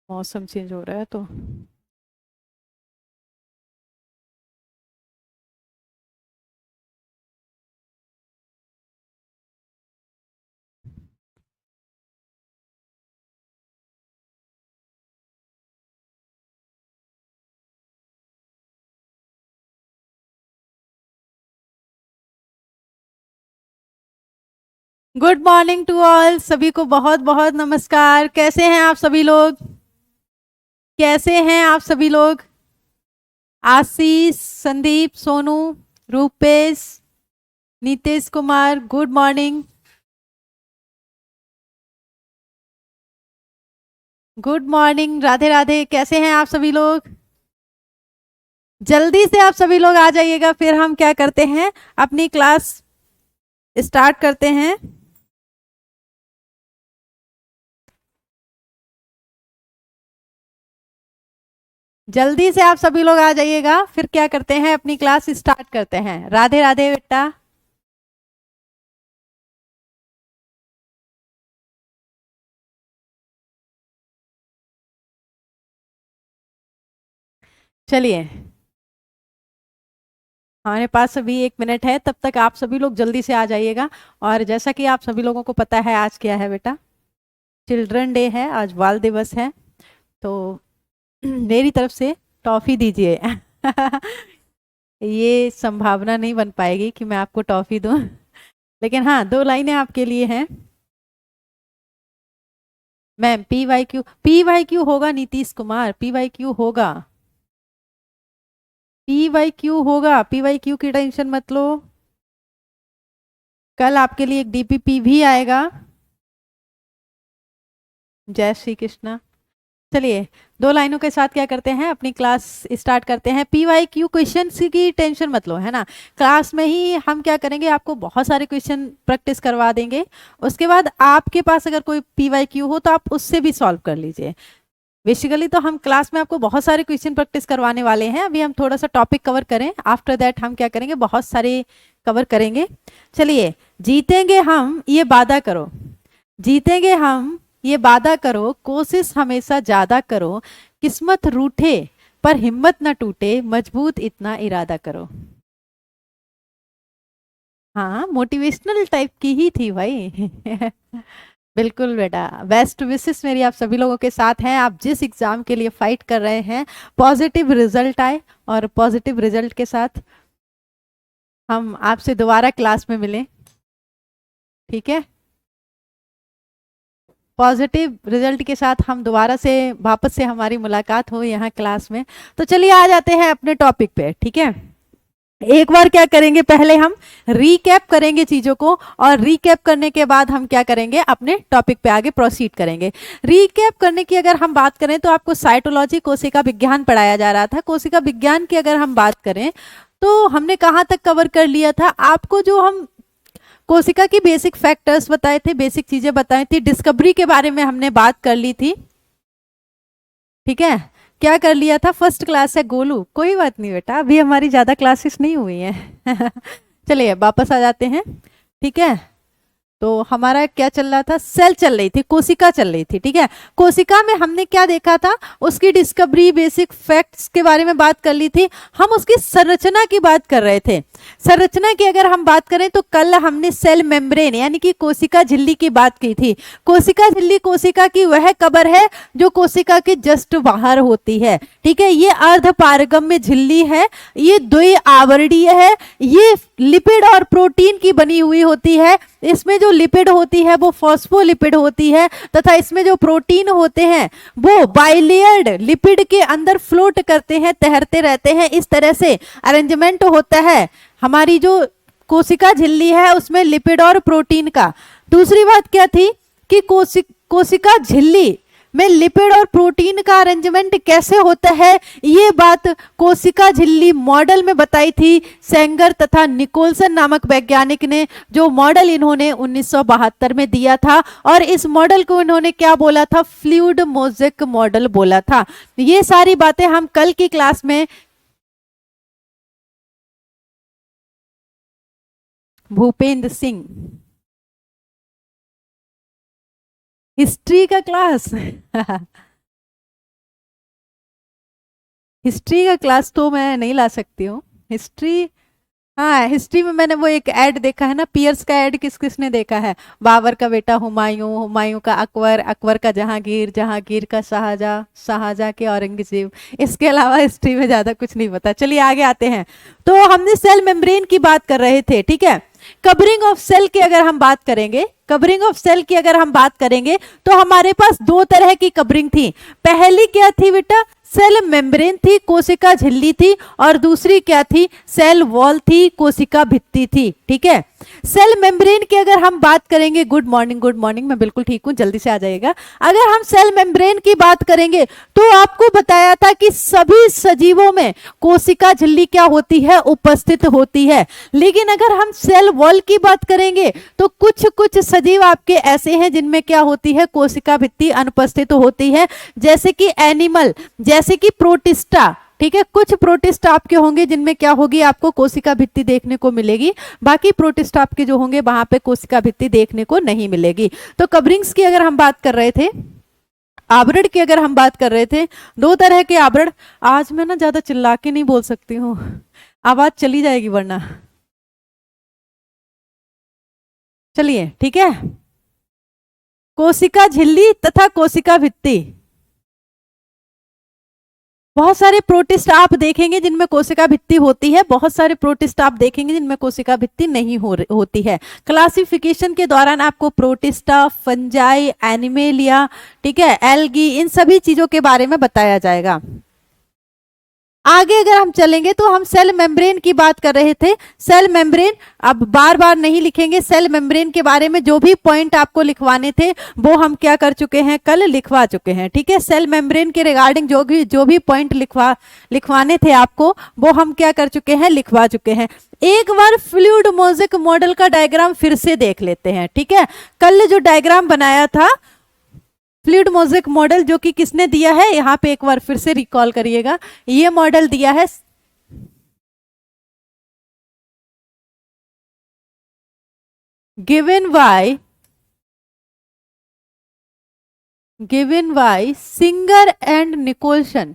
मौसम चेंज हो रहा है तो। गुड मॉर्निंग टू ऑल, सभी को बहुत बहुत नमस्कार। कैसे हैं आप सभी लोग? कैसे हैं आप सभी लोग? Ashish, Sandeep, Sonu, Rupesh, Nitish Kumar, good morning. Good morning, Radhe Radhe. कैसे हैं आप सभी लोग? जल्दी से आप सभी लोग आ जाइएगा, फिर हम क्या करते हैं, अपनी क्लास स्टार्ट करते हैं। जल्दी से आप सभी लोग आ जाइएगा, फिर क्या करते हैं, अपनी क्लास स्टार्ट करते हैं। राधे राधे बेटा। चलिए, हमारे पास अभी 1 मिनट है, तब तक आप सभी लोग जल्दी से आ जाइएगा। और जैसा कि आप सभी लोगों को पता है, आज क्या है बेटा? चिल्ड्रन डे है, आज बाल दिवस है। तो मेरी तरफ से टॉफी दीजिए। ये संभावना नहीं बन पाएगी कि मैं आपको टॉफी दूं, लेकिन हाँ, 2 लाइनें आपके लिए हैं। मैम, पी वाई क्यू होगा Nitish Kumar, P Y Q होगा। पी वाई क्यू होगा, पी वाई क्यू की टेंशन मत लो। कल आपके लिए एक डीपीपी भी आएगा। जय श्री कृष्णा। चलिए, 2 लाइनों के साथ क्या करते हैं, अपनी क्लास स्टार्ट करते हैं। पी वाई क्यू क्वेश्चन की टेंशन मत लो, है ना। क्लास में ही हम क्या करेंगे, आपको बहुत सारे क्वेश्चन प्रैक्टिस करवा देंगे। उसके बाद आपके पास अगर कोई पी वाई क्यू हो तो आप उससे भी सॉल्व कर लीजिए। बेसिकली तो हम क्लास में आपको बहुत सारे क्वेश्चन प्रैक्टिस करवाने वाले हैं। अभी हम थोड़ा सा टॉपिक कवर करें, आफ्टर दैट हम क्या करेंगे, बहुत सारे कवर करेंगे। चलिए, जीतेंगे हम ये वादा करो। जीतेंगे हम ये वादा करो, कोशिश हमेशा ज्यादा करो। किस्मत रूठे पर हिम्मत न टूटे, मजबूत इतना इरादा करो। हाँ, मोटिवेशनल टाइप की ही थी भाई। बिल्कुल बेटा, बेस्ट विशेस मेरी आप सभी लोगों के साथ हैं। आप जिस एग्जाम के लिए फाइट कर रहे हैं, पॉजिटिव रिजल्ट आए, और पॉजिटिव रिजल्ट के साथ हम आपसे दोबारा क्लास में मिलें। ठीक है, पॉजिटिव रिजल्ट के साथ हम दोबारा से वापस से हमारी मुलाकात हो यहाँ क्लास में। तो चलिए, आ जाते हैं अपने टॉपिक पे। ठीक है, एक बार क्या करेंगे, पहले हम रीकैप करेंगे चीजों को, और रीकैप करने के बाद हम क्या करेंगे, अपने टॉपिक पे आगे प्रोसीड करेंगे। रीकैप करने की अगर हम बात करें तो आपको साइटोलॉजी, कोशिका विज्ञान पढ़ाया जा रहा था। कोशिका विज्ञान की अगर हम बात करें तो हमने कहाँ तक कवर कर लिया था, आपको जो हम कोशिका की बेसिक फैक्टर्स बताए थे, बेसिक चीजें बताई थी, डिस्कवरी के बारे में हमने बात कर ली थी। ठीक है, क्या कर लिया था, फर्स्ट क्लास है गोलू, कोई बात नहीं बेटा, अभी हमारी ज्यादा क्लासेस नहीं हुई हैं। चलिए वापस आ जाते हैं। ठीक है, तो हमारा क्या चल रहा था, सेल चल रही थी, कोशिका चल रही थी। ठीक है, कोशिका में हमने क्या देखा था, उसकी डिस्कवरी, बेसिक फैक्ट्स के बारे में बात कर ली थी। हम उसकी संरचना की बात कर रहे थे। संरचना की अगर हम बात करें तो कल हमने सेल मेम्ब्रेन यानी कि कोशिका झिल्ली की बात की थी। कोशिका झिल्ली कोशिका की वह कबर है जो कोशिका के जस्ट बाहर होती है। ठीक है, ये अर्ध पारगम्य झिल्ली है, ये द्वि आवरणीय है, ये लिपिड और प्रोटीन की बनी हुई होती है। इसमें जो लिपिड होती है वो फॉस्फोलिपिड होती है, तथा इसमें जो प्रोटीन होते हैं वो बाइलेयर्ड लिपिड के अंदर फ्लोट करते हैं, तैरते रहते हैं। इस तरह से अरेंजमेंट होता है हमारी जो कोशिका झिल्ली है उसमें लिपिड और प्रोटीन का। दूसरी बात क्या थी कि कोशिका झिल्ली में लिपिड और प्रोटीन का अरेंजमेंट कैसे होता है, ये बात कोशिका झिल्ली मॉडल में बताई थी सेंगर तथा निकोलसन नामक वैज्ञानिक ने, जो मॉडल इन्होंने 1972 में दिया था। और इस मॉडल को इन्होंने क्या बोला था, फ्लूइड मोज़ेक मॉडल बोला था। ये सारी बातें हम कल की क्लास में भूपेंद्र सिंह हिस्ट्री का क्लास हिस्ट्री का क्लास तो मैं नहीं ला सकती हूँ। हिस्ट्री, हाँ हिस्ट्री में मैंने वो एक ऐड देखा है ना, पियर्स का ऐड किस किसने देखा है? बाबर का बेटा हुमायूं, हुमायूं का अकबर, अकबर का जहांगीर, जहांगीर का शाहजहां, शाहजहां के औरंगजेब। इसके अलावा हिस्ट्री में ज्यादा कुछ नहीं पता। चलिए आगे आते हैं। तो हमने सेल मेम्ब्रेन की बात कर रहे थे, ठीक है। कवरिंग ऑफ सेल की अगर हम बात करेंगे, कवरिंग ऑफ सेल की अगर हम बात करेंगे तो हमारे पास दो तरह की कवरिंग थी। पहली क्या थी बेटा? सेल मेम्ब्रेन थी, कोशिका झिल्ली थी। और दूसरी क्या थी? सेल वॉल थी, कोशिका भित्ति थी, ठीक है। सेल मेम्ब्रेन की अगर हम बात करेंगे, गुड मॉर्निंग, गुड मॉर्निंग, मैं बिल्कुल ठीक हूं, जल्दी से आ जाइएगा। अगर हम सेल मेम्ब्रेन की बात करेंगे तो आपको बताया था कि सभी सजीवों में कोशिका झिल्ली क्या होती है? उपस्थित होती है। लेकिन अगर हम सेल वॉल की बात करेंगे तो कुछ कुछ सजीव आपके ऐसे हैं जिनमें क्या होती है? कोशिका भित्ति अनुपस्थित होती है, जैसे कि एनिमल, जैसे कि प्रोटिस्टा, ठीक है। कुछ प्रोटिस्ट आपके होंगे जिनमें क्या होगी? आपको कोशिका भित्ति देखने को मिलेगी। बाकी प्रोटिस्ट आपके जो होंगे वहां पे कोशिका भित्ति देखने को नहीं मिलेगी। तो कवरिंग्स की अगर हम बात कर रहे थे, आवरण की अगर हम बात कर रहे थे, दो तरह के आवरण। आज मैं ना ज्यादा चिल्ला के नहीं बोल सकती हूँ, आवाज चली जाएगी वरना। चलिए ठीक है। कोशिका झिल्ली तथा कोशिका भित्ति। बहुत सारे प्रोटिस्ट आप देखेंगे जिनमें कोशिका भित्ति होती है, बहुत सारे प्रोटिस्ट आप देखेंगे जिनमें कोशिका भित्ति नहीं होती है। क्लासिफिकेशन के दौरान आपको प्रोटिस्टा, फंजाई, एनिमेलिया, ठीक है, एल्गी, इन सभी चीजों के बारे में बताया जाएगा। आगे अगर हम चलेंगे तो हम सेल मेम्ब्रेन की बात कर रहे थे। सेल मेम्ब्रेन, अब बार बार नहीं लिखेंगे, सेल मेम्ब्रेन के बारे में जो भी पॉइंट आपको लिखवाने थे वो हम क्या कर चुके हैं? कल लिखवा चुके हैं, ठीक है। सेल मेम्ब्रेन के रिगार्डिंग जो भी पॉइंट लिखवाने थे आपको वो हम क्या कर चुके हैं? लिखवा चुके हैं। एक बार फ्लूइड मोज़ेक मॉडल का डायग्राम फिर से देख लेते हैं, ठीक है। कल जो डायग्राम बनाया था फ्लूइड मोज़ेक मॉडल, जो कि किसने दिया है? यहां पे एक बार फिर से रिकॉल करिएगा। ये मॉडल दिया है given by Singer and Nicholson.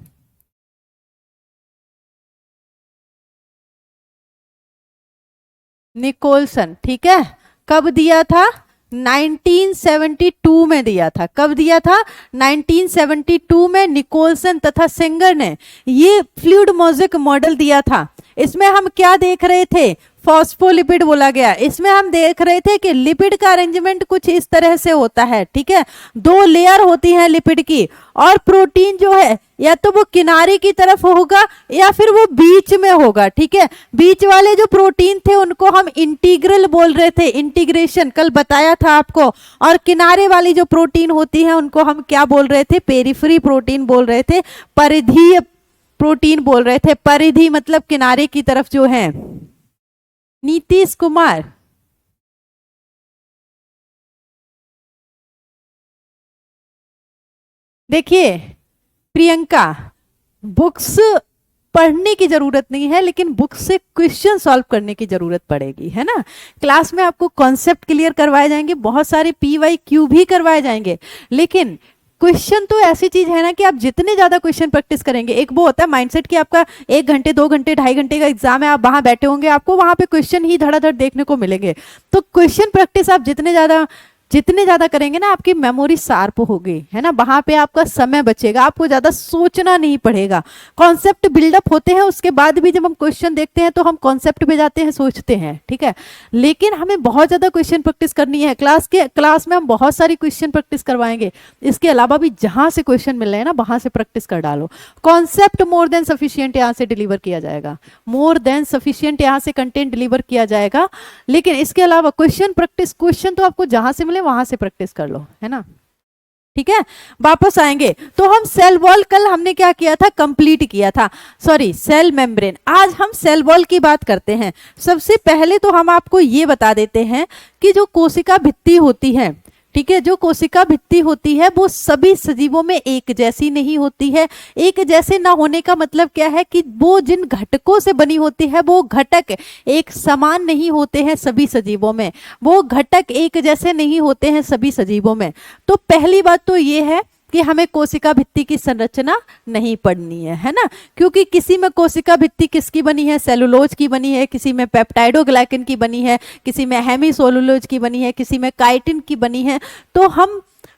Nicholson, ठीक है। कब दिया था? 1972 में दिया था। कब दिया था? 1972 में निकोलसन तथा सिंगर ने ये फ्लूइड मोज़ेक मॉडल दिया था। इसमें हम क्या देख रहे थे? फॉस्फोलिपिड बोला गया। इसमें हम देख रहे थे कि लिपिड का अरेंजमेंट कुछ इस तरह से होता है, ठीक है। दो लेयर होती है लिपिड की, और प्रोटीन जो है या तो वो किनारे की तरफ होगा या फिर वो बीच में होगा, ठीक है। बीच वाले जो प्रोटीन थे उनको हम इंटीग्रल बोल रहे थे, इंटीग्रेशन, कल बताया था आपको। और किनारे वाली जो प्रोटीन होती है उनको हम क्या बोल रहे थे? पेरिफेरी प्रोटीन बोल रहे थे, परिधीय प्रोटीन बोल रहे थे। परिधि मतलब किनारे की तरफ जो है। नीतीश कुमार, देखिए प्रियंका, बुक्स पढ़ने की जरूरत नहीं है, लेकिन बुक से क्वेश्चन सॉल्व करने की जरूरत पड़ेगी, है ना। क्लास में आपको कॉन्सेप्ट क्लियर करवाए जाएंगे, बहुत सारे PYQ भी करवाए जाएंगे, लेकिन क्वेश्चन तो ऐसी चीज है ना कि आप जितने ज्यादा क्वेश्चन प्रैक्टिस करेंगे, एक वो होता है माइंडसेट कि आपका 1 घंटे 2 घंटे 2.5 घंटे का एग्जाम है, आप वहां बैठे होंगे, आपको वहां पे क्वेश्चन ही धड़ाधड़ देखने को मिलेंगे। तो क्वेश्चन प्रैक्टिस आप जितने ज्यादा करेंगे ना, आपकी मेमोरी शार्प होगी, है ना। वहां पे आपका समय बचेगा, आपको ज्यादा सोचना नहीं पड़ेगा। कॉन्सेप्ट बिल्डअप होते हैं, उसके बाद भी जब हम क्वेश्चन देखते हैं तो हम कॉन्सेप्ट पे जाते हैं, सोचते हैं, ठीक है। लेकिन हमें बहुत ज्यादा क्वेश्चन प्रैक्टिस करनी है। क्लास में हम बहुत सारी क्वेश्चन प्रैक्टिस करवाएंगे। इसके अलावा भी जहां से क्वेश्चन मिल रहे हैं ना, वहां से प्रैक्टिस कर डालो। कॉन्सेप्ट मोर देन सफिशियंट यहाँ से डिलीवर किया जाएगा, मोर देन सफिशियंट यहाँ से कंटेंट डिलीवर किया जाएगा। लेकिन इसके अलावा क्वेश्चन प्रैक्टिस, क्वेश्चन तो आपको जहां से वहां से प्रैक्टिस कर लो, है ना, ठीक है। वापस आएंगे तो हम सेल वॉल कल हमने क्या किया था? कंप्लीट किया था, सॉरी सेल मेम्ब्रेन। आज हम सेल वॉल की बात करते हैं। सबसे पहले तो हम आपको ये बता देते हैं कि जो कोशिका भित्ति होती है, ठीक है। जो कोशिका भित्ति होती है वो सभी सजीवों में एक जैसी नहीं होती है। एक जैसे ना होने का मतलब क्या है कि वो जिन घटकों से बनी होती है वो घटक एक समान नहीं होते हैं सभी सजीवों में, वो घटक एक जैसे नहीं होते हैं सभी सजीवों में। तो पहली बात तो ये है कि हमें कोशिका भित्ति की संरचना नहीं पढ़नी है ना, क्योंकि किसी में कोशिका भित्ति किसकी बनी है, सेलुलोज की बनी है, किसी में पेप्टाइडोग्लाइकन की बनी है, किसी में हेमीसोलुलोज की बनी है, किसी में काइटिन की बनी है। तो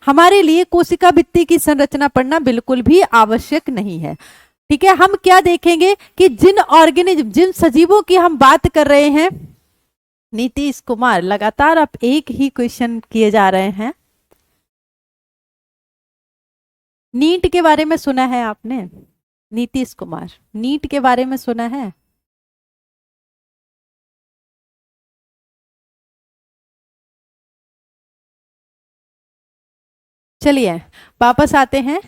हमारे लिए कोशिका भित्ति की संरचना पढ़ना बिल्कुल भी आवश्यक नहीं है। ठीक है। हम क्या देखेंगे कि जिन ऑर्गेनिज्म, जिन सजीवों की हम बात कर रहे हैं, नीतीश कुमार लगातार आप एक ही क्वेश्चन किए जा रहे हैं। नीट के बारे में सुना है आपने? नीतीश कुमार, नीट के बारे में सुना है? चलिए वापस आते हैं।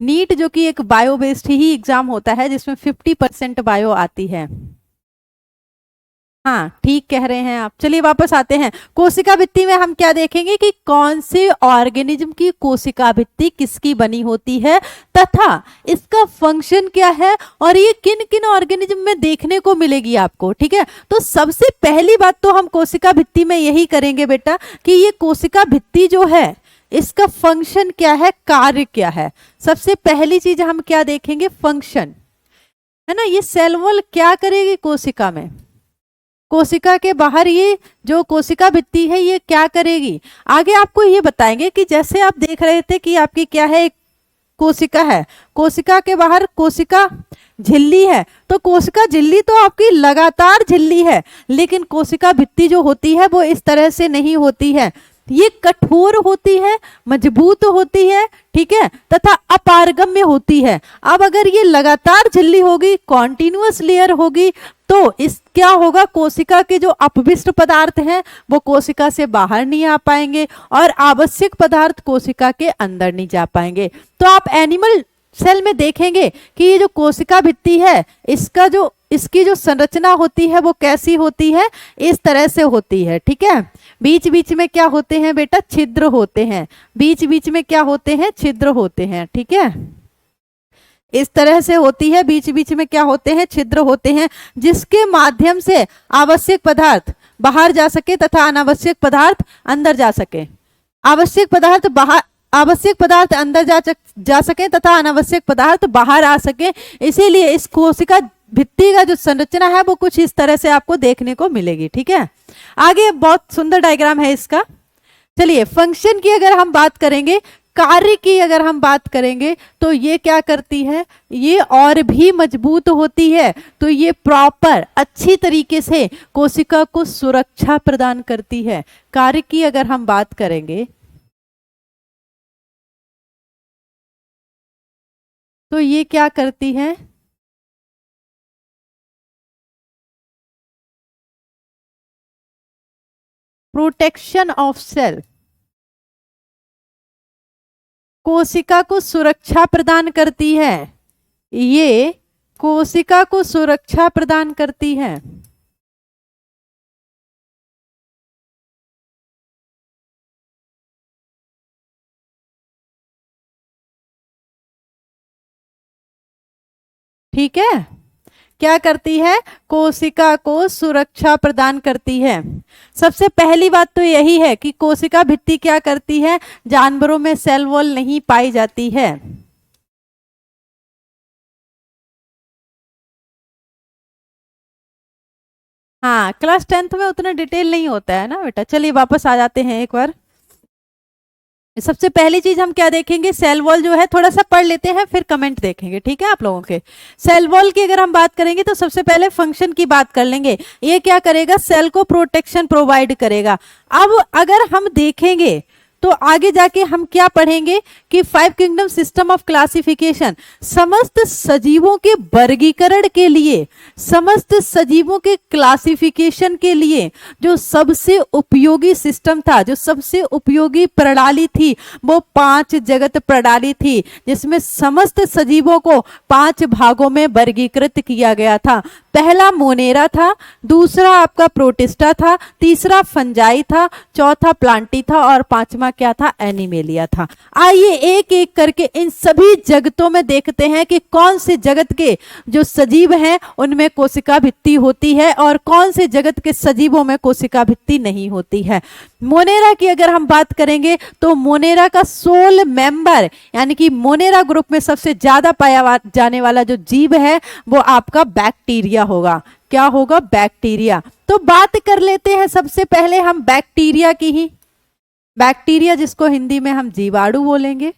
नीट जो कि एक बायो बेस्ड ही एग्जाम होता है जिसमें 50% बायो आती है। हाँ ठीक कह रहे हैं आप। चलिए वापस आते हैं। कोशिका भित्ति में हम क्या देखेंगे कि कौन से ऑर्गेनिज्म की कोशिका भित्ति किसकी बनी होती है तथा इसका फंक्शन क्या है और ये किन किन ऑर्गेनिज्म में देखने को मिलेगी आपको। ठीक है। तो सबसे पहली बात तो हम कोशिका भित्ति में यही करेंगे बेटा कि ये कोशिका भित्ति जो है इसका फंक्शन क्या है, कार्य क्या है। सबसे पहली चीज हम क्या देखेंगे, फंक्शन, है ना। ये सेल वॉल क्या करेगी कोशिका में, कोशिका के बाहर ये जो कोशिका भित्ति है ये क्या करेगी। आगे आपको ये बताएंगे कि जैसे आप देख रहे थे कि आपकी क्या है, एक कोशिका है, कोशिका के बाहर कोशिका झिल्ली है, तो कोशिका झिल्ली तो आपकी लगातार झिल्ली है, लेकिन कोशिका भित्ति जो होती है वो इस तरह से नहीं होती है। ये कठोर होती है, मजबूत होती है, ठीक है, तथा अपारगम्य होती है। अब अगर ये लगातार झिल्ली होगी, कॉन्टिन्यूअस लेयर होगी, तो इस क्या होगा, कोशिका के जो अपविष्ट पदार्थ हैं वो कोशिका से बाहर नहीं आ पाएंगे और आवश्यक पदार्थ कोशिका के अंदर नहीं जा पाएंगे। तो आप एनिमल सेल में देखेंगे कि ये जो कोशिका भित्ति है इसकी जो संरचना होती है वो कैसी होती है, इस तरह से होती है। ठीक है। बीच बीच में क्या होते हैं बेटा, छिद्र होते हैं, बीच बीच में क्या होते हैं, छिद्र होते हैं। ठीक है। इस तरह से होती है, बीच बीच में क्या होते हैं, छिद्र होते हैं, जिसके माध्यम से आवश्यक पदार्थ बाहर जा सके तथा अनावश्यक पदार्थ अंदर जा सके। आवश्यक पदार्थ अंदर जा सके तथा अनावश्यक पदार्थ बाहर आ सके। इसीलिए इस कोशिका भित्ति का जो संरचना है वो कुछ इस तरह से आपको देखने को मिलेगी। ठीक है। आगे बहुत सुंदर डायग्राम है इसका। चलिए फंक्शन की अगर हम बात करेंगे, कार्य की अगर हम बात करेंगे, तो ये क्या करती है, ये और भी मजबूत होती है। तो ये प्रॉपर अच्छी तरीके से कोशिका को सुरक्षा प्रदान करती है। कार्य की अगर हम बात करेंगे तो ये क्या करती है, प्रोटेक्शन ऑफ सेल, कोशिका को सुरक्षा प्रदान करती है। ये कोशिका को सुरक्षा प्रदान करती है। ठीक है। क्या करती है, कोशिका को सुरक्षा प्रदान करती है। सबसे पहली बात तो यही है कि कोशिका भित्ति क्या करती है, जानवरों में सेल वॉल नहीं पाई जाती है। हाँ क्लास 10th में उतना डिटेल नहीं होता है ना बेटा। चलिए वापस आ जाते हैं एक बार। सबसे पहली चीज हम क्या देखेंगे, सेल वॉल जो है, थोड़ा सा पढ़ लेते हैं फिर कमेंट देखेंगे। ठीक है आप लोगों के। सेल वॉल की अगर हम बात करेंगे तो सबसे पहले फंक्शन की बात कर लेंगे। ये क्या करेगा, सेल को प्रोटेक्शन प्रोवाइड करेगा। अब अगर हम देखेंगे तो आगे जाके हम क्या पढ़ेंगे कि 5 किंगडम सिस्टम ऑफ क्लासिफिकेशन, समस्त सजीवों के वर्गीकरण के लिए, समस्त सजीवों के क्लासिफिकेशन के लिए जो सबसे उपयोगी सिस्टम था, जो सबसे उपयोगी प्रणाली थी, वो 5 जगत प्रणाली थी, जिसमें समस्त सजीवों को 5 भागों में वर्गीकृत किया गया था। पहला मोनेरा था, दूसरा आपका प्रोटिस्टा था, तीसरा फंजाई था, चौथा प्लांटी था और पांचवा क्या था, एनिमेलिया था। आइए एक एक करके इन सभी जगतों में देखते हैं कि कौन से जगत के जो सजीव हैं उनमें कोशिका भित्ति होती है और कौन से जगत के सजीवों में कोशिका भित्ति नहीं होती है। मोनेरा की अगर हम बात करेंगे तो मोनेरा का सोल मेंबर यानी कि मोनेरा ग्रुप में सबसे ज्यादा पाया जाने वाला जो जीव है वो आपका बैक्टीरिया होगा। क्या होगा, बैक्टीरिया। तो बात कर लेते हैं सबसे पहले हम बैक्टीरिया की ही, बैक्टीरिया जिसको हिंदी में हम जीवाणु बोलेंगे।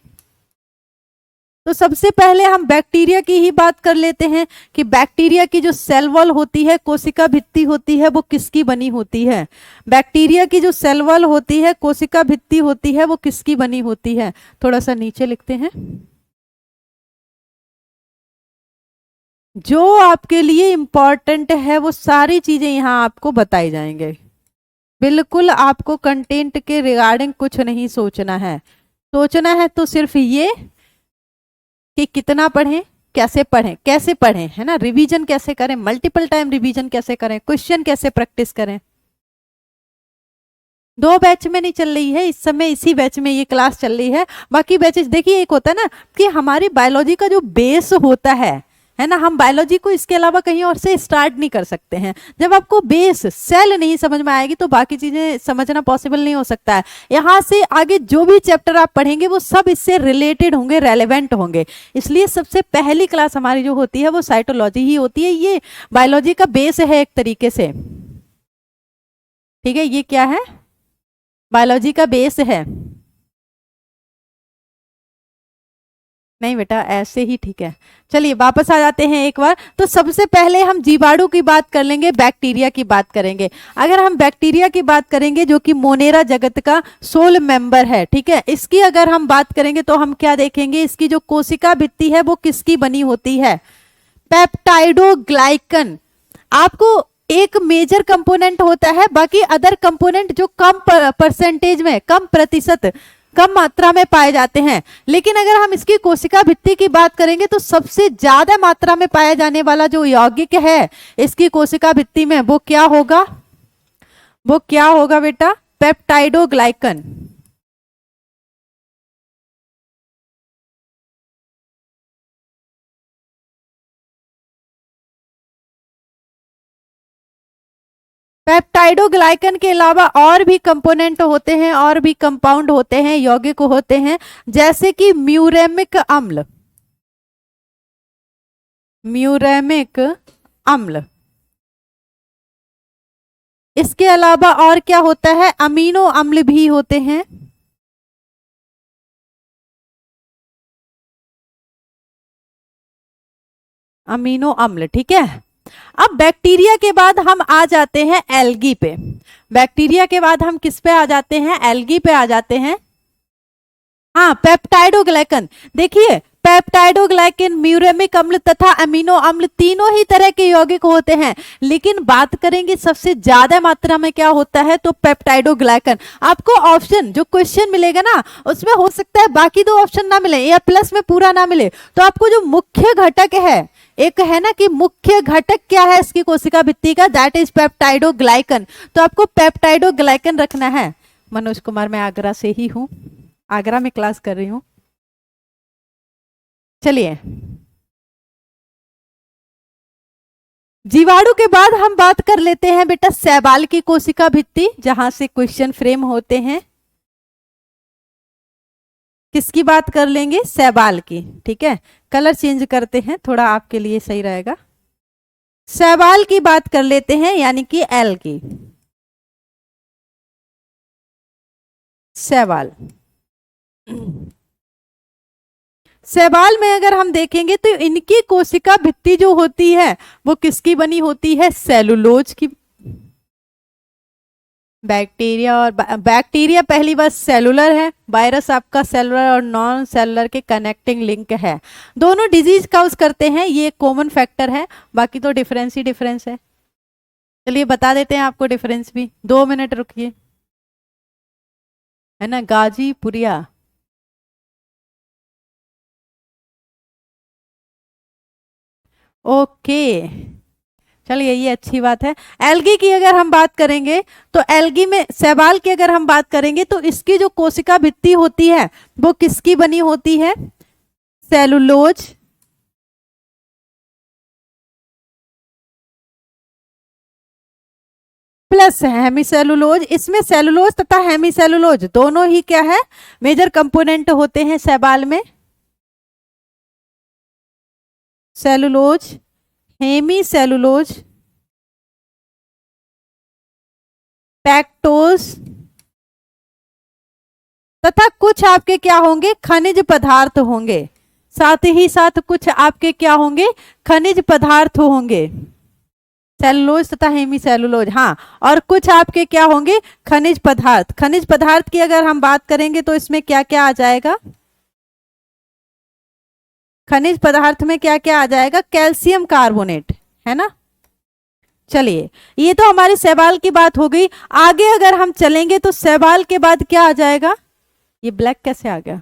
तो सबसे पहले हम बैक्टीरिया की ही बात कर लेते हैं कि बैक्टीरिया की जो सेल वॉल होती है, कोशिका भित्ति होती है, वो किसकी बनी होती है। बैक्टीरिया की जो सेल वॉल होती है, कोशिका भित्ति होती है, वो किसकी बनी होती है। थोड़ा सा नीचे लिखते हैं। जो आपके लिए इंपॉर्टेंट है वो सारी चीजें यहाँ आपको बताई जाएंगे। बिल्कुल आपको कंटेंट के रिगार्डिंग कुछ नहीं सोचना है। सोचना है तो सिर्फ ये कि कितना पढ़ें, कैसे पढ़ें, कैसे पढ़ें, है ना, रिवीजन कैसे करें, मल्टीपल टाइम रिवीजन कैसे करें, क्वेश्चन कैसे प्रैक्टिस करें। 2 बैच में नहीं चल रही है इस समय, इसी बैच में ये क्लास चल रही है। बाकी बैचेस देखिए, एक होता है ना कि हमारी बायोलॉजी का जो बेस होता है ना, हम बायोलॉजी को इसके अलावा कहीं और से स्टार्ट नहीं कर सकते हैं। जब आपको बेस सेल नहीं समझ में आएगी तो बाकी चीजें समझना पॉसिबल नहीं हो सकता है। यहाँ से आगे जो भी चैप्टर आप पढ़ेंगे वो सब इससे रिलेटेड होंगे, रेलेवेंट होंगे। इसलिए सबसे पहली क्लास हमारी जो होती है वो साइटोलॉजी ही होती है। ये बायोलॉजी का बेस है एक तरीके से, ठीक है। ये क्या है, बायोलॉजी का बेस है। नहीं बेटा, ऐसे ही ठीक है। चलिए वापस आ जाते हैं एक बार। तो सबसे पहले हम जीवाणु की बात कर लेंगे, बैक्टीरिया की बात करेंगे। अगर हम बैक्टीरिया की बात करेंगे जो कि मोनेरा जगत का सोल मेंबर है, ठीक है, इसकी अगर हम बात करेंगे तो हम क्या देखेंगे, इसकी जो कोशिका भित्ति है वो किसकी बनी होती है, पेप्टाइडोग्लाइकन। आपको एक मेजर कंपोनेंट होता है, बाकी अदर कंपोनेंट जो कम परसेंटेज में, कम प्रतिशत, कम मात्रा में पाए जाते हैं। लेकिन अगर हम इसकी कोशिका भित्ति की बात करेंगे तो सबसे ज्यादा मात्रा में पाया जाने वाला जो यौगिक है इसकी कोशिका भित्ति में वो क्या होगा, वो क्या होगा बेटा, पेप्टाइडोग्लाइकन। पेप्टाइडोग्लाइकन के अलावा और भी कंपोनेंट होते हैं, और भी कंपाउंड होते हैं, यौगिक होते हैं, जैसे कि म्यूरेमिक अम्ल, म्यूरेमिक अम्ल। इसके अलावा और क्या होता है, अमीनो अम्ल भी होते हैं। अमीनो अम्ल, ठीक है। अब बैक्टीरिया के बाद हम आ जाते हैं एल्गी पे। बैक्टीरिया के बाद हम किस पे आ जाते हैं, एल्गी पे आ जाते हैं। हाँ, पेप्टाइडोग्लाइकन। देखिए, पेप्टाइडोग्लाइकन, म्यूरेमिक अम्ल तथा अमीनो अम्ल तीनों ही तरह के यौगिक होते हैं, लेकिन बात करेंगे सबसे ज्यादा मात्रा में क्या होता है तो पेप्टाइडोग्लाइकन। आपको ऑप्शन जो क्वेश्चन मिलेगा ना उसमें हो सकता है बाकी 2 ऑप्शन ना मिले या प्लस में पूरा ना मिले, तो आपको जो मुख्य घटक है, एक है ना कि मुख्य घटक क्या है इसकी कोशिका भित्ति का, दैट इज पेप्टाइडोग्लाइकन। तो आपको पेप्टाइडोग्लाइकन रखना है। मनोज कुमार, मैं आगरा से ही हूं, आगरा में क्लास कर रही हूं। चलिए, जीवाणु के बाद हम बात कर लेते हैं बेटा शैवाल की कोशिका भित्ति, जहां से क्वेश्चन फ्रेम होते हैं। किसकी बात कर लेंगे, शैवाल की, ठीक है। कलर चेंज करते हैं, थोड़ा आपके लिए सही रहेगा। शैवाल की बात कर लेते हैं, यानी कि एल की, शैवाल। शैवाल में अगर हम देखेंगे तो इनकी कोशिका भित्ति जो होती है वो किसकी बनी होती है, सेलुलोज की। बैक्टीरिया और बैक्टीरिया पहली बात सेलुलर है, वायरस आपका सेलुलर और नॉन सेलुलर के कनेक्टिंग लिंक है, दोनों डिजीज काउज करते हैं, ये कॉमन फैक्टर है, बाकी तो डिफरेंस ही डिफरेंस है। चलिए बता देते हैं आपको डिफरेंस भी, 2 मिनट रुकिए, है ना, गाजीपुरिया। ओके, चलिए ये अच्छी बात है। एल्गी की अगर हम बात करेंगे तो एल्गी में शैवाल की अगर हम बात करेंगे तो इसकी जो कोशिका भित्ति होती है वो किसकी बनी होती है? Cellulose plus hemicellulose. इसमें सेलुलोज तथा हेमीसेलुलोज दोनों ही क्या है, मेजर कंपोनेंट होते हैं शैवाल में। सेलुलोज, हेमीसेलुलोज, पैक्टोज तथा कुछ आपके क्या होंगे, खनिज पदार्थ होंगे, साथ ही साथ कुछ आपके क्या होंगे, खनिज पदार्थ होंगे, सेलुलोज तथा हेमी सेलुलोज। हाँ, और कुछ आपके क्या होंगे, खनिज पदार्थ। खनिज पदार्थ की अगर हम बात करेंगे तो इसमें क्या क्या आ जाएगा, खनिज पदार्थ में क्या क्या आ जाएगा, कैल्शियम कार्बोनेट, है ना। चलिए ये तो हमारी शैवाल की बात हो गई। आगे अगर हम चलेंगे तो शैवाल के बाद क्या आ जाएगा, ये ब्लैक कैसे आ गया,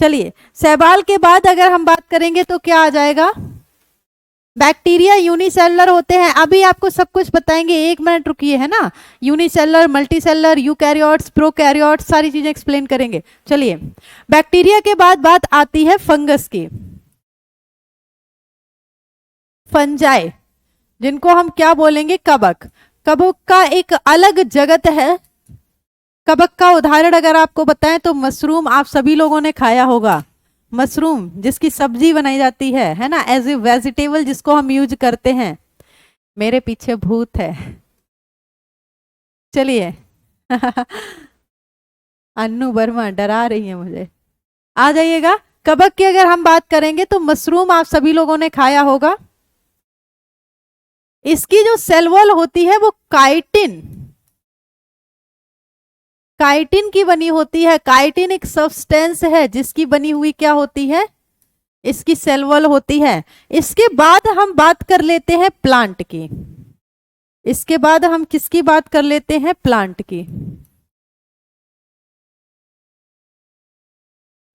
चलिए शैवाल के बाद अगर हम बात करेंगे तो क्या आ जाएगा, बैक्टीरिया यूनिसेलुलर होते हैं, अभी आपको सब कुछ बताएंगे, 1 मिनट रुकिए, है ना। यूनिसेलुलर, मल्टीसेलुलर, यूकैरियोट्स, प्रोकैरियोट्स, सारी चीजें एक्सप्लेन करेंगे। चलिए बैक्टीरिया के बाद बात आती है फंगस की, फंजाई, जिनको हम क्या बोलेंगे, कवक। कवक का एक अलग जगत है। कवक का उदाहरण अगर आपको बताएं तो मशरूम, आप सभी लोगों ने खाया होगा, मशरूम जिसकी सब्जी बनाई जाती है ना, एज ए वेजिटेबल जिसको हम यूज करते हैं। मेरे पीछे भूत है, चलिए अन्नू वर्मा डरा रही है मुझे, आ जाइएगा। कवक की अगर हम बात करेंगे तो मशरूम आप सभी लोगों ने खाया होगा। इसकी जो सेल वॉल होती है वो काइटिन, काइटिन की बनी होती है। काइटिन एक सब्सटेंस है जिसकी बनी हुई क्या होती है, इसकी सेल वॉल होती है। इसके बाद हम बात कर लेते हैं प्लांट की, इसके बाद हम किसकी बात कर लेते हैं, प्लांट की,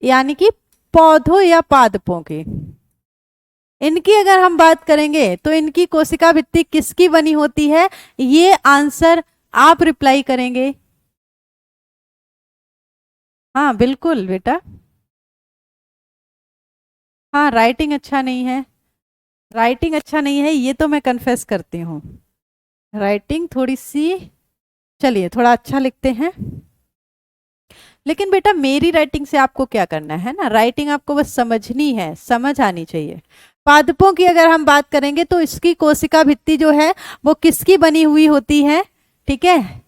यानी कि पौधों या पादपों की। इनकी अगर हम बात करेंगे तो इनकी कोशिका भित्ति किसकी बनी होती है, ये आंसर आप रिप्लाई करेंगे। हाँ बिल्कुल बेटा, हाँ राइटिंग अच्छा नहीं है, राइटिंग अच्छा नहीं है, ये तो मैं कन्फेस करती हूँ, राइटिंग थोड़ी सी, चलिए थोड़ा अच्छा लिखते हैं। लेकिन बेटा मेरी राइटिंग से आपको क्या करना है ना, राइटिंग आपको बस समझनी है, समझ आनी चाहिए। पादपों की अगर हम बात करेंगे तो इसकी कोशिका भित्ति जो है वो किसकी बनी हुई होती है, ठीक है।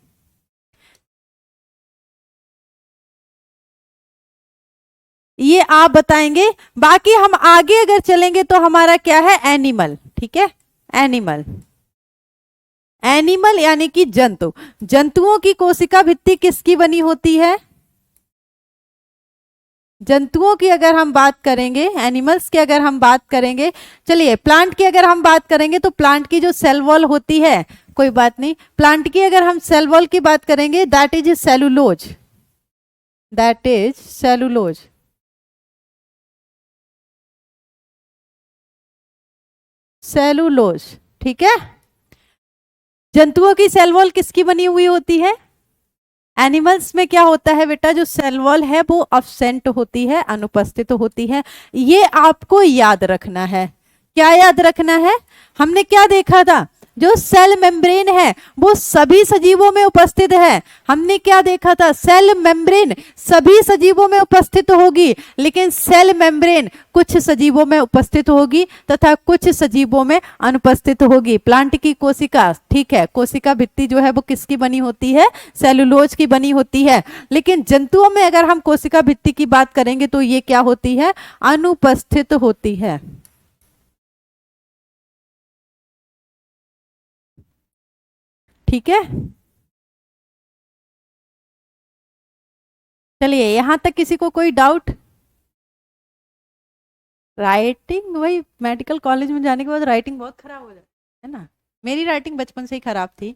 ये आप बताएंगे। बाकी हम आगे अगर चलेंगे तो हमारा क्या है, एनिमल, ठीक है, एनिमल। एनिमल यानी कि जंतु, जंतुओं की कोशिका भित्ति किसकी बनी होती है, जंतुओं की अगर हम बात करेंगे, एनिमल्स की अगर हम बात करेंगे। चलिए प्लांट की अगर हम बात करेंगे तो प्लांट की जो सेल वॉल होती है, कोई बात नहीं, प्लांट की अगर हम सेल वॉल की बात करेंगे that is cellulose, that is cellulose. Cellulose, ठीक है। जंतुओं की सेल वॉल किसकी बनी हुई होती है, एनिमल्स में क्या होता है बेटा, जो सेल वॉल है वो अब्सेंट होती है, अनुपस्थित होती है। ये आपको याद रखना है। क्या याद रखना है, हमने क्या देखा था, जो सेल मेम्ब्रेन है वो सभी सजीवों में उपस्थित है। हमने क्या देखा था, सेल मेम्ब्रेन सभी सजीवों में उपस्थित होगी, लेकिन सेल मेम्ब्रेन कुछ सजीवों में उपस्थित होगी तथा कुछ सजीवों में अनुपस्थित होगी। प्लांट की कोशिका, ठीक है, कोशिका भित्ति जो है वो किसकी बनी होती है, सेलुलोज की बनी होती है। लेकिन जंतुओं में अगर हम कोशिका भित्ति की बात करेंगे तो ये क्या होती है, अनुपस्थित होती है। ठीक है, चलिए यहां तक किसी को कोई डाउट? राइटिंग, वही मेडिकल कॉलेज में जाने के बाद राइटिंग बहुत खराब हो जाती है ना। मेरी राइटिंग बचपन से ही खराब थी।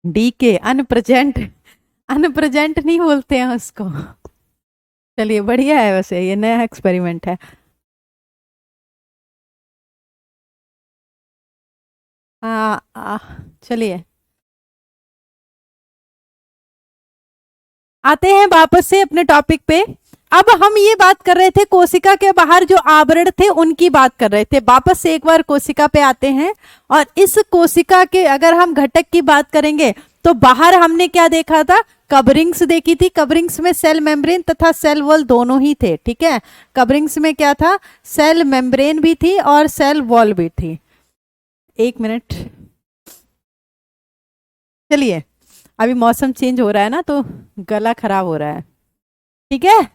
डी के अनप्रेजेंट, अनप्रेजेंट नहीं बोलते हैं उसको। चलिए बढ़िया है, वैसे ये नया एक्सपेरिमेंट है। चलिए आते हैं वापस से अपने टॉपिक पे। अब हम ये बात कर रहे थे कोशिका के बाहर जो आवरण थे उनकी बात कर रहे थे। वापस से एक बार कोशिका पे आते हैं, और इस कोशिका के अगर हम घटक की बात करेंगे तो बाहर हमने क्या देखा था? कवरिंग्स देखी थी। कवरिंग्स में सेल मेम्ब्रेन तथा सेल वॉल दोनों ही थे, ठीक है। कवरिंग्स में क्या था? सेल मेम्ब्रेन भी थी और सेल वॉल भी थी। एक मिनट, चलिए अभी मौसम चेंज हो रहा है ना तो गला खराब हो रहा है, ठीक है।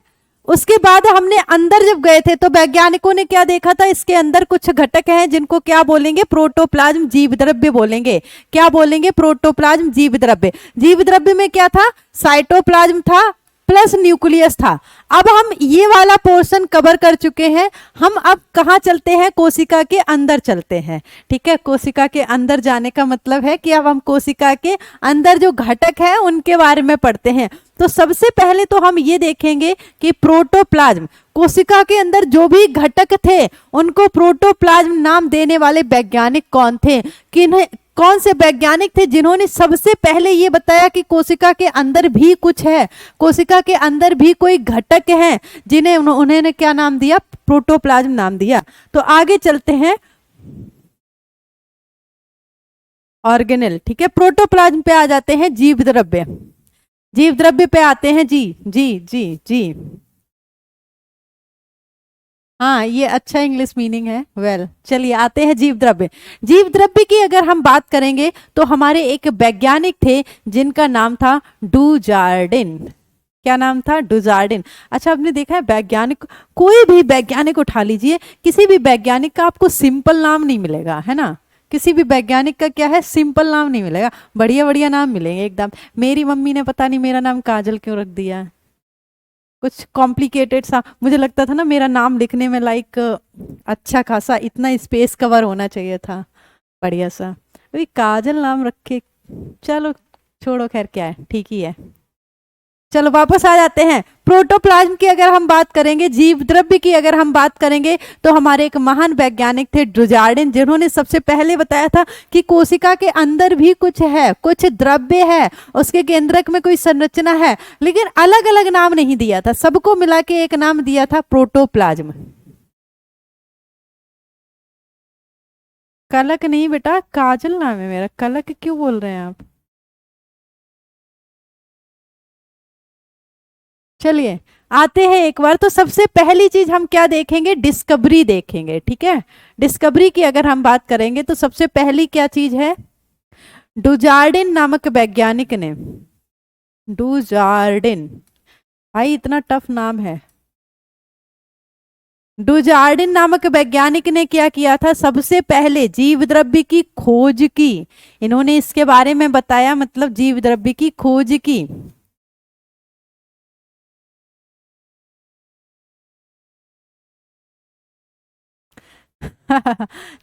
उसके बाद हमने अंदर जब गए थे तो वैज्ञानिकों ने क्या देखा था? इसके अंदर कुछ घटक हैं जिनको क्या बोलेंगे? प्रोटोप्लाज्म जीव द्रव्य बोलेंगे। क्या बोलेंगे? प्रोटोप्लाज्म जीव द्रव्य। जीव द्रव्य में क्या था? साइटोप्लाज्म था प्लस न्यूक्लियस था। अब हम ये वाला पोर्शन कवर कर चुके हैं। हम अब कहाँ चलते हैं? कोशिका के अंदर चलते हैं, ठीक है। कोशिका के अंदर जाने का मतलब है कि अब हम कोशिका के अंदर जो घटक है उनके बारे में पढ़ते हैं। तो सबसे पहले तो हम ये देखेंगे कि प्रोटोप्लाज्म, कोशिका के अंदर जो भी घटक थे उनको प्रोटोप्लाज्म नाम देने वाले वैज्ञानिक कौन थे? किन्हें, कौन से वैज्ञानिक थे जिन्होंने सबसे पहले ये बताया कि कोशिका के अंदर भी कुछ है, कोशिका के अंदर भी कोई घटक है, जिन्हें उन्होंने क्या नाम दिया? प्रोटोप्लाज्म नाम दिया। तो आगे चलते हैं, ऑर्गेनेल, ठीक है। प्रोटोप्लाज्म पे आ जाते हैं जीव द्रव्य। जीव द्रव्य पे आते हैं, जी जी जी जी। हाँ ये अच्छा इंग्लिश मीनिंग है, वेल चलिए आते हैं जीव द्रव्य। जीव द्रव्य की अगर हम बात करेंगे तो हमारे एक वैज्ञानिक थे जिनका नाम था डुजार्डिन। क्या नाम था? डुजार्डिन। अच्छा आपने देखा है वैज्ञानिक, कोई भी वैज्ञानिक उठा लीजिए, किसी भी वैज्ञानिक का आपको सिंपल नाम नहीं मिलेगा, है ना। किसी भी वैज्ञानिक का क्या है? सिंपल नाम नहीं मिलेगा, बढ़िया बढ़िया नाम मिलेंगे एकदम। मेरी मम्मी ने पता नहीं मेरा नाम काजल क्यों रख दिया, कुछ कॉम्प्लिकेटेड सा मुझे लगता था ना मेरा नाम लिखने में, लाइक अच्छा खासा इतना स्पेस कवर होना चाहिए था, बढ़िया सा। अभी काजल नाम रखे, चलो छोड़ो, खैर क्या है, ठीक ही है। चलो वापस आ जाते हैं। प्रोटोप्लाज्म की अगर हम बात करेंगे, जीव द्रव्य की अगर हम बात करेंगे तो हमारे एक महान वैज्ञानिक थे डुजार्डिन, जिन्होंने सबसे पहले बताया था कि कोशिका के अंदर भी कुछ है, कुछ द्रव्य है, उसके केंद्रक में कोई संरचना है, लेकिन अलग अलग नाम नहीं दिया था, सबको मिला के एक नाम दिया था, प्रोटोप्लाज्म। कलक नहीं बेटा, काजल नाम है मेरा, कलक क्यों बोल रहे हैं आप? चलिए आते हैं एक बार, तो सबसे पहली चीज हम क्या देखेंगे? डिस्कवरी देखेंगे, ठीक है। डिस्कवरी की अगर हम बात करेंगे तो सबसे पहली क्या चीज है? डुजार्डिन नामक वैज्ञानिक ने, डुजार्डिन, भाई इतना टफ नाम है। डुजार्डिन नामक वैज्ञानिक ने क्या किया था? सबसे पहले जीव द्रव्य की खोज की। इन्होंने इसके बारे में बताया, मतलब जीव द्रव्य की खोज की।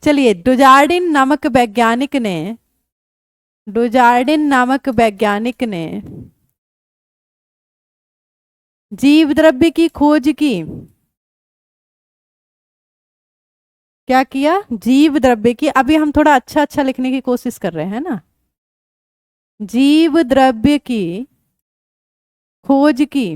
चलिए डुजार्डिन नामक वैज्ञानिक ने, डुजार्डिन नामक वैज्ञानिक ने जीव द्रव्य की खोज की। क्या किया? जीव द्रव्य की, अभी हम थोड़ा अच्छा अच्छा लिखने की कोशिश कर रहे हैं ना। जीव द्रव्य की खोज की,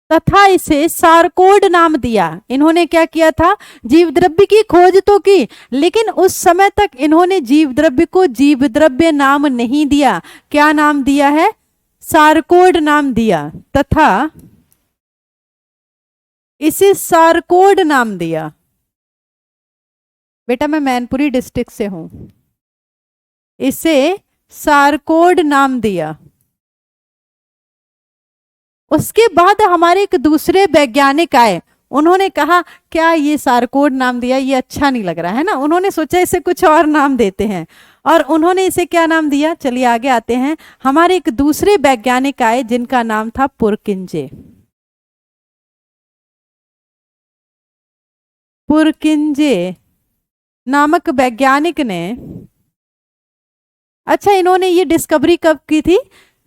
तथा इसे सारकोड नाम दिया। इन्होंने क्या किया था? जीव द्रव्य की खोज तो की, लेकिन उस समय तक इन्होंने जीव द्रव्य को जीव द्रव्य नाम नहीं दिया। क्या नाम दिया है? सारकोड नाम दिया, तथा इसे सारकोड नाम दिया। बेटा मैं मैनपुरी डिस्ट्रिक्ट से हूं, इसे सारकोड नाम दिया। उसके बाद हमारे एक दूसरे वैज्ञानिक आए, उन्होंने कहा क्या ये सारकोड नाम दिया, ये अच्छा नहीं लग रहा है ना, उन्होंने सोचा इसे कुछ और नाम देते हैं, और उन्होंने इसे क्या नाम दिया, चलिए आगे आते हैं। हमारे एक दूसरे वैज्ञानिक आए जिनका नाम था पुरकिंजे। पुरकिंजे नामक वैज्ञानिक ने, अच्छा इन्होंने ये डिस्कवरी कब की थी,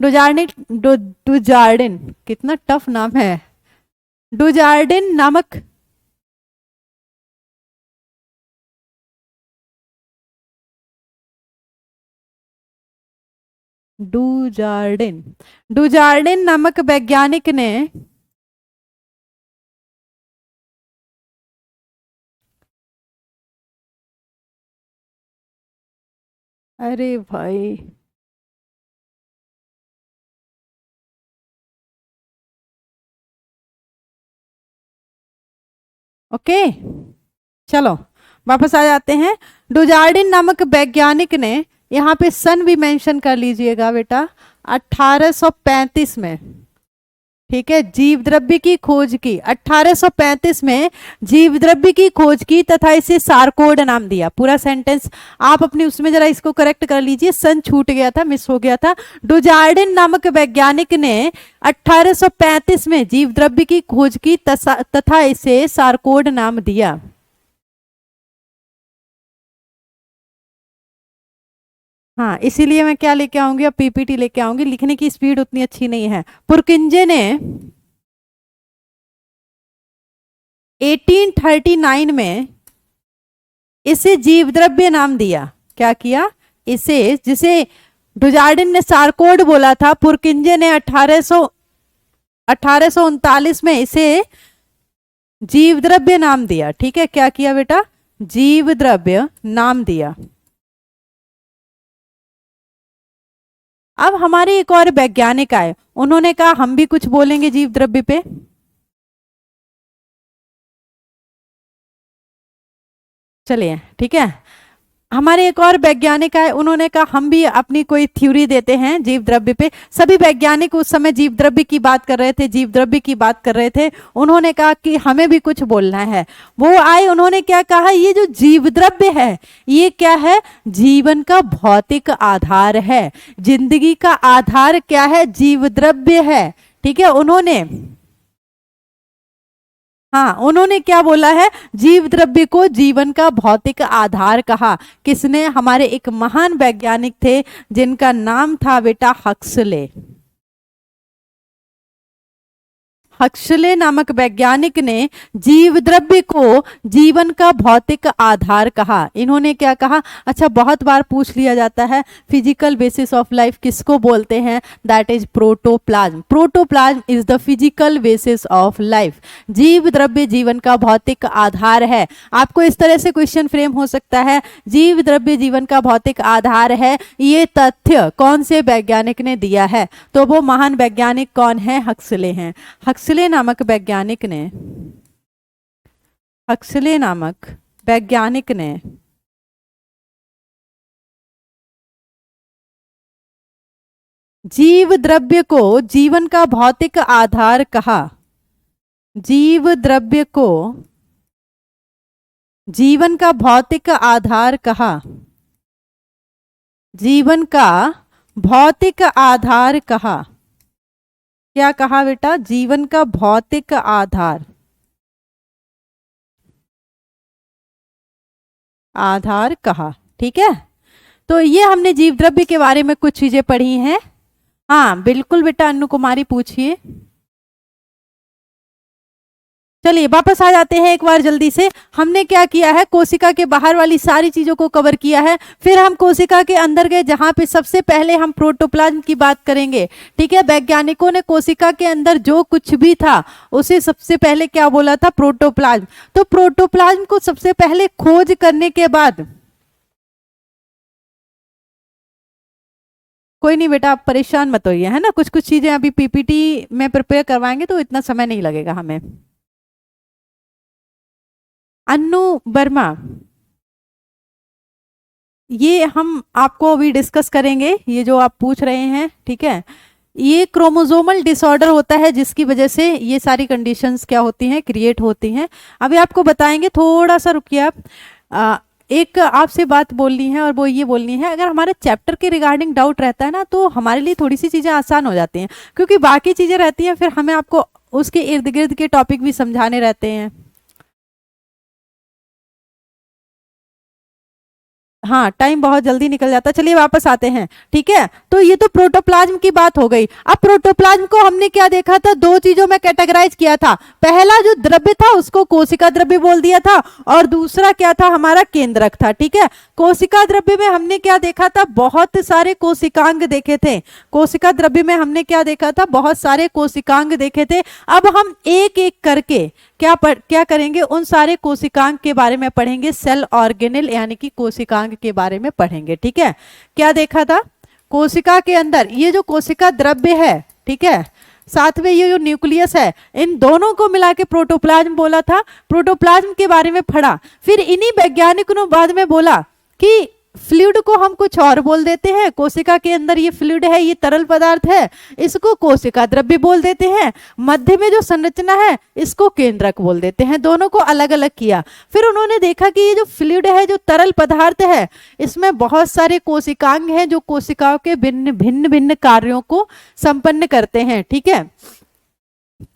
डुजार्डिन, कितना टफ नाम है, डुजार्डिन नामक, डुजार्डिन, डुजार्डिन नामक वैज्ञानिक ने, अरे भाई, ओके चलो वापस आ जाते हैं। डुजार्डिन नामक वैज्ञानिक ने, यहाँ पे सन भी मेंशन कर लीजिएगा बेटा, 1835 में, ठीक है, जीव द्रव्य की खोज की, 1835 में जीव द्रव्य की खोज की तथा इसे सारकोड नाम दिया। पूरा सेंटेंस आप अपने उसमें जरा इसको करेक्ट कर लीजिए, सन छूट गया था, मिस हो गया था। डुजार्डिन नामक वैज्ञानिक ने 1835 में जीव द्रव्य की खोज की तथा इसे सारकोड नाम दिया। हाँ इसीलिए मैं क्या लेके आऊंगी, अब पीपीटी लेके आऊंगी, लिखने की स्पीड उतनी अच्छी नहीं है। पुरकिंजे ने 1839 में इसे जीव द्रव्य नाम दिया। क्या किया, इसे, जिसे डुजार्डिन ने सारकोड बोला था, पुरकिंजे ने 1839 में इसे जीव द्रव्य नाम दिया। ठीक है, क्या किया बेटा, जीव द्रव्य नाम दिया। अब हमारे एक और वैज्ञानिक आए, उन्होंने कहा हम भी कुछ बोलेंगे जीव द्रव्य पे। चलिए ठीक है, हमारे एक और वैज्ञानिक आए, उन्होंने कहा हम भी अपनी कोई थ्योरी देते हैं जीव द्रव्य पे। सभी वैज्ञानिक उस समय जीव द्रव्य की बात कर रहे थे, जीव द्रव्य की बात कर रहे थे। उन्होंने कहा कि हमें भी कुछ बोलना है। वो आए, उन्होंने क्या कहा, ये जो जीव द्रव्य है ये क्या है, जीवन का भौतिक आधार है। जिंदगी का आधार क्या है, जीव द्रव्य है। ठीक है, उन्होंने, हाँ उन्होंने क्या बोला है, जीव द्रव्य को जीवन का भौतिक आधार कहा। किसने, हमारे एक महान वैज्ञानिक थे जिनका नाम था बेटा हक्सले। हक्सले नामक वैज्ञानिक ने जीव द्रव्य को जीवन का भौतिक आधार कहा। इन्होंने क्या कहा, अच्छा बहुत बार पूछ लिया जाता है फिजिकल बेसिस ऑफ लाइफ किसको बोलते हैं, that is protoplasm. Protoplasm is the physical basis of life. जीव द्रव्य जीवन का भौतिक आधार है। आपको इस तरह से क्वेश्चन फ्रेम हो सकता है, जीव द्रव्य जीवन का भौतिक आधार है, ये तथ्य कौन से वैज्ञानिक ने दिया है, तो वो महान वैज्ञानिक कौन है, हक्सले हैं। हक्सले नामक वैज्ञानिक ने, हक्सले नामक वैज्ञानिक ने जीव द्रव्य को जीवन का भौतिक आधार कहा। जीव द्रव्य को जीवन का भौतिक आधार कहा। जीवन का भौतिक आधार कहा। क्या कहा बेटा, जीवन का भौतिक आधार, आधार कहा। ठीक है, तो ये हमने जीव द्रव्य के बारे में कुछ चीजें पढ़ी हैं। हाँ बिल्कुल बेटा, अन्नू कुमारी पूछिए। चलिए वापस आ जाते हैं एक बार जल्दी से। हमने क्या किया है, कोशिका के बाहर वाली सारी चीजों को कवर किया है, फिर हम कोशिका के अंदर गए जहां पे सबसे पहले हम प्रोटोप्लाज्म की बात करेंगे। ठीक है, वैज्ञानिकों ने कोशिका के अंदर जो कुछ भी था उसे सबसे पहले क्या बोला था, प्रोटोप्लाज्म। तो प्रोटोप्लाज्म को सबसे पहले खोज करने के बाद, कोई नहीं बेटा आप परेशान मत होइए, है ना, कुछ कुछ चीजें अभी पीपीटी में प्रिपेयर करवाएंगे तो इतना समय नहीं लगेगा हमें। अन्नू वर्मा, ये हम आपको अभी डिस्कस करेंगे, ये जो आप पूछ रहे हैं, ठीक है। ये क्रोमोसोमल डिसऑर्डर होता है जिसकी वजह से ये सारी कंडीशंस क्या होती हैं, क्रिएट होती हैं। अभी आपको बताएंगे, थोड़ा सा रुकिए आप। एक आपसे बात बोलनी है और वो ये बोलनी है, अगर हमारे चैप्टर के रिगार्डिंग डाउट रहता है ना तो हमारे लिए थोड़ी सी चीज़ें आसान हो जाती हैं, क्योंकि बाकी चीज़ें रहती हैं फिर हमें आपको उसके इर्द गिर्द के टॉपिक भी समझाने रहते हैं। हाँ, टाइम बहुत जल्दी निकल जाता है। चलिए वापस आते हैं, ठीक है। तो ये तो प्रोटोप्लाज्म की बात हो गई। अब प्रोटोप्लाज्म को हमने क्या देखा था, दो चीजों में कैटेगराइज किया था। पहला जो द्रव्य था उसको कोशिका द्रव्य बोल दिया था, और दूसरा क्या था, हमारा केंद्रक था, ठीक है। कोशिका द्रव्य में हमने क्या देखा था, बहुत सारे कोशिकांग देखे थे। कोशिका द्रव्य में हमने क्या देखा था, बहुत सारे कोशिकांग देखे थे। अब हम एक एक करके क्या करेंगे, उन सारे कोशिकांग के बारे में पढ़ेंगे, सेल ऑर्गेनेल यानी कि कोशिकांग के बारे में पढ़ेंगे, ठीक है। क्या देखा था, कोशिका के अंदर ये जो कोशिका द्रव्य है, ठीक है, साथ में ये जो न्यूक्लियस है, इन दोनों को मिला के प्रोटोप्लाज्म बोला था। प्रोटोप्लाज्म के बारे में पढ़ा, फिर इन्हीं वैज्ञानिकों ने बाद में बोला कि फ्लूइड को हम कुछ और बोल देते हैं। कोशिका के अंदर ये फ्लूइड है, ये तरल पदार्थ है, इसको कोशिका द्रव्य बोल देते हैं। मध्य में जो संरचना है इसको केंद्रक बोल देते हैं। दोनों को अलग अलग किया। फिर उन्होंने देखा कि ये जो फ्लूइड है, जो तरल पदार्थ है, इसमें बहुत सारे कोशिकांग हैं जो कोशिकाओं के भिन्न भिन्न भिन्न कार्यों को संपन्न करते हैं, ठीक है।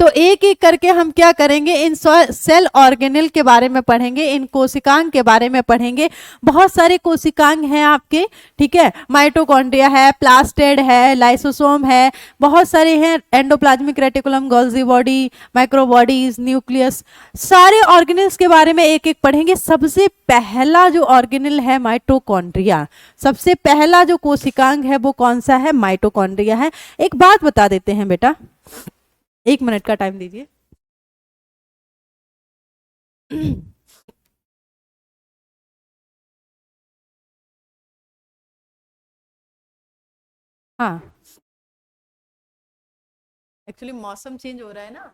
तो एक एक करके हम क्या करेंगे, इन सेल ऑर्गेनेल के बारे में पढ़ेंगे, इन कोशिकांग के बारे में पढ़ेंगे। बहुत सारे कोशिकांग हैं आपके, ठीक है। माइटोकॉन्ड्रिया है, प्लास्टेड है, लाइसोसोम है, बहुत सारे हैं, endoplasmic reticulum, Golgi body, microbodies, nucleus, सारे ऑर्गेनेल्स के बारे में एक एक पढ़ेंगे। सबसे पहला जो ऑर्गेनेल है माइटोकॉन्ड्रिया, सबसे पहला जो कोशिकांग है वो कौन सा है, माइटोकॉन्ड्रिया है। एक बात बता देते हैं बेटा, 1 मिनट का टाइम दीजिए। हाँ, एक्चुअली मौसम चेंज हो रहा है ना।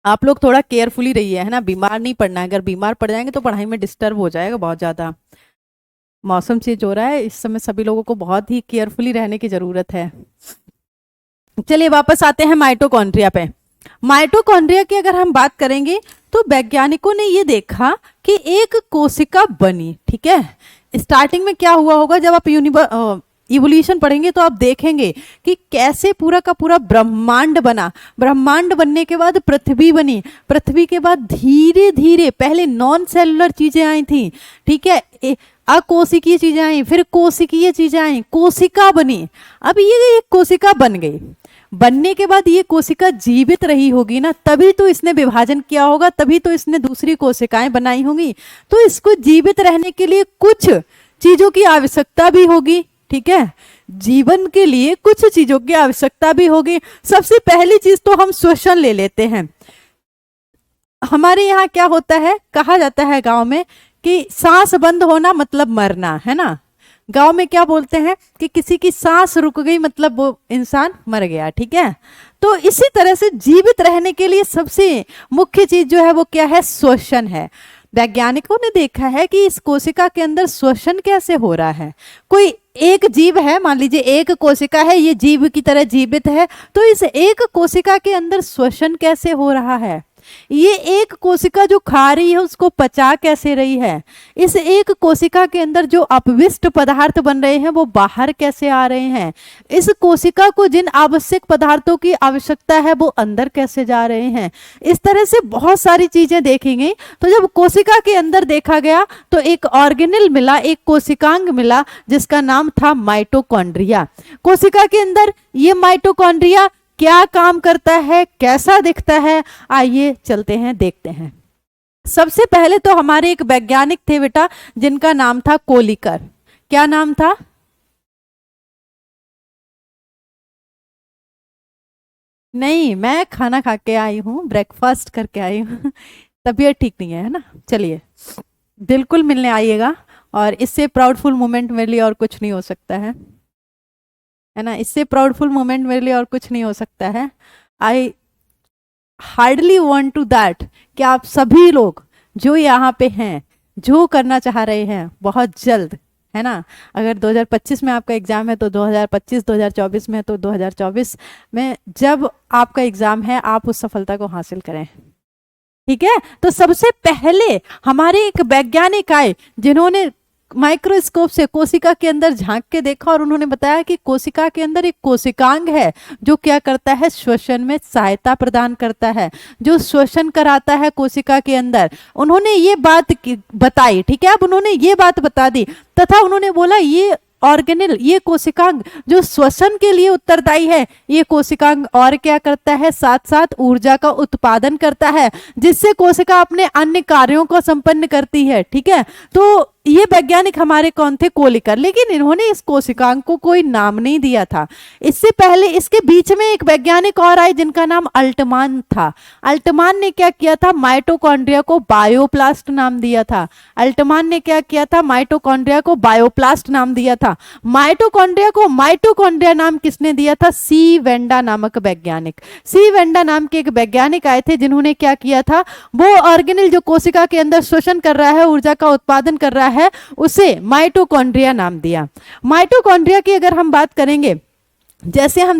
आप लोग थोड़ा केयरफुली रहिए, है ना, बीमार नहीं पड़ना है। अगर बीमार पड़ जाएंगे तो पढ़ाई में डिस्टर्ब हो जाएगा बहुत ज़्यादा। मौसम चेंज हो रहा है, इस समय सभी लोगों को बहुत ही केयरफुली रहने की ज़रूरत है। चलिए वापस आते हैं माइटोकॉन्ड्रिया पे। माइटोकॉन्ड्रिया की अगर हम बात करेंगे तो वैज्ञानिकों ने ये देखा कि एक कोशिका बनी, ठीक है। स्टार्टिंग में क्या हुआ होगा, जब आप इवोल्यूशन पढ़ेंगे तो आप देखेंगे कि कैसे पूरा का पूरा ब्रह्मांड बना। ब्रह्मांड बनने के बाद पृथ्वी बनी, पृथ्वी के बाद धीरे धीरे पहले नॉन सेलुलर चीजें आई थी, ठीक है, अकोशिकीय चीजें आई, फिर कोशिकीय चीजें आई, कोशिका बनी। अब ये एक कोशिका बन गई। बनने के बाद ये कोशिका जीवित रही होगी ना, तभी तो इसने विभाजन किया होगा, तभी तो इसने दूसरी कोशिकाएं बनाई होंगी। तो इसको जीवित रहने के लिए कुछ चीजों की आवश्यकता भी होगी, ठीक है। जीवन के लिए कुछ चीजों की आवश्यकता भी होगी। सबसे पहली चीज तो हम श्वसन ले लेते हैं। हमारे यहाँ क्या होता है, कहा जाता है गांव में कि सांस बंद होना मतलब मरना, है ना। गांव में क्या बोलते हैं कि किसी की सांस रुक गई मतलब वो इंसान मर गया, ठीक है। तो इसी तरह से जीवित रहने के लिए सबसे मुख्य चीज जो है वो क्या है, श्वसन है। वैज्ञानिकों ने देखा है कि इस कोशिका के अंदर श्वसन कैसे हो रहा है। कोई एक जीव है, मान लीजिए एक कोशिका है, ये जीव की तरह जीवित है, तो इस एक कोशिका के अंदर श्वसन कैसे हो रहा है। ये एक कोशिका जो खा रही है उसको पचा कैसे रही है। इस एक कोशिका के अंदर जो अपविष्ट पदार्थ बन रहे हैं वो बाहर कैसे आ रहे हैं। इस कोशिका को जिन आवश्यक पदार्थों की आवश्यकता है वो अंदर कैसे जा रहे हैं। इस तरह से बहुत सारी चीजें देखेंगे। तो जब कोशिका के अंदर देखा गया तो एक ऑर्गेनेल मिला, एक कोशिकांग मिला जिसका नाम था माइटोकॉन्ड्रिया। कोशिका के अंदर ये माइटोकॉन्ड्रिया क्या काम करता है, कैसा दिखता है, आइए चलते हैं देखते हैं। सबसे पहले तो हमारे एक वैज्ञानिक थे बेटा जिनका नाम था कोलिकर। क्या नाम था, नहीं मैं खाना खा के आई हूँ, ब्रेकफास्ट करके आई हूँ। तबीयत ठीक नहीं है ना। चलिए बिल्कुल मिलने आइएगा, और इससे प्राउडफुल मोमेंट मेरे लिए और कुछ नहीं हो सकता है ना। इससे प्राउडफुल मोमेंट मेरे लिए और कुछ नहीं हो सकता है। I hardly want to that कि आप सभी लोग जो यहाँ पे हैं, जो करना चाह रहे हैं बहुत जल्द, है ना, अगर 2025 में आपका एग्जाम है तो 2025, 2024 में है तो 2024 में जब आपका एग्जाम है आप उस सफलता को हासिल करें। ठीक है, तो सबसे पहले हमारे एक वैज्ञानिक आए जिन्होंने माइक्रोस्कोप से कोशिका के अंदर झांक के देखा और उन्होंने बताया कि कोशिका के अंदर एक कोशिकांग है जो क्या करता है, श्वसन में सहायता प्रदान करता है, जो श्वसन कराता है कोशिका के अंदर। उन्होंने ये बात बताई, ठीक है, अब उन्होंने ये बात बता दी तथा उन्होंने बोला ये ऑर्गेनेल, ये कोशिकांग जो श्वसन के लिए उत्तरदायी है, ये कोशिकांग और क्या करता है, साथ साथ ऊर्जा का उत्पादन करता है जिससे कोशिका अपने अन्य कार्यों को संपन्न करती है। ठीक है, तो ये वैज्ञानिक हमारे कौन थे, कोलिकर, लेकिन इन्होंने इस कोशिकांग को कोई नाम नहीं दिया था। इससे पहले इसके बीच में एक वैज्ञानिक और आए जिनका नाम अल्टमान था। अल्टमान ने क्या किया था, माइटोकॉन्ड्रिया को बायोप्लास्ट नाम दिया था। अल्टमान ने क्या किया था, माइटोकॉन्ड्रिया को बायोप्लास्ट नाम दिया था। माइटोकॉन्ड्रिया को माइटोकॉन्ड्रिया नाम किसने दिया था, सी वेंडा नामक वैज्ञानिक। सी वेंडा नाम के एक वैज्ञानिक आए थे जिन्होंने क्या किया था, वो ऑर्गेनेल जो कोशिका के अंदर श्वसन कर रहा है, ऊर्जा का उत्पादन कर रहा है, उसे माइटोकॉन्ड्रिया नाम दिया। माइटोकॉन्ड्रिया की अगर हम बात करेंगे, जैसे हम